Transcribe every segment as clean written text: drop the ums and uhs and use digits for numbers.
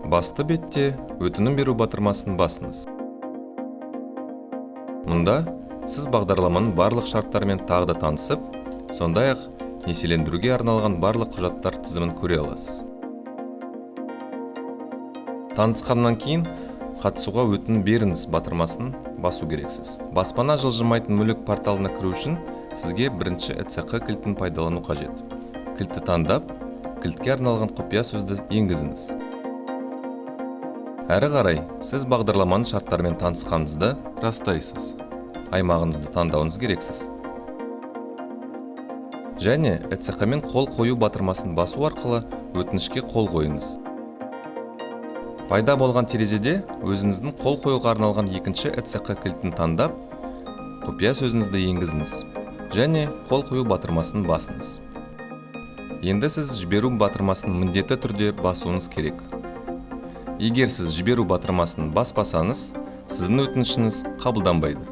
Басты бетте өтінім беру батырмасын басыңыз. Мұнда сіз бағдарламаның барлық шарттарымен тағы да танысып, сондай-ақ несиелендіруге арналған барлық құжаттар тізімін көре аласыз. Танысқаннан кейін қатысуға өтінім беріңіз батырмасын басу керексіз. Баспана жылжымайтын мүлік порталына кіру үшін сізге бірінші ЭЦК кілтін пайдалану қажет. Кілтті таңдап, кілтке арналған құпия сөзді енгізіңіз. Әрі қарай сіз бағдарламаның шарттарымен танысқаныңызды растайсыз. Аймағыңызды таңдауыңыз керексіз. Және ЭЦК-мен қол қою батырмасын басу арқылы өтінішке қол қойыңыз. Пайда болған терезеде өзіңіздің қол қоюға арналған екінші ЭЦК кілтін таңдап, құпия сөзіңізді енгізіңіз және қол қою батырмасын басыңыз. Енді сіз жіберу батырмасын міндетті түрде басуыңыз керек. Егер сіз жіберу батырмасын баспасаңыз, сіздің өтінішіңіз қабылданбайды.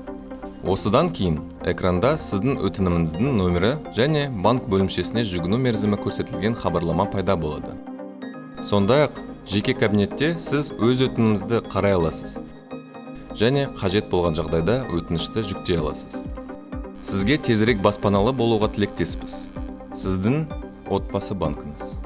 Осыдан кейін экранда сіздің өтініміңіздің нөмірі және банк бөлімшесіне жүгіну мерзімі көрсетілген хабарлама пайда болады. Сондай-ақ жеке кабинетте сіз өз өтініміңізді қарай аласыз және қажет болған жағдайда өтінішті жүктей аласыз. Сізге тезірек баспаналы болуға тілектеспіз. Сіздің отбасы банкіңіз.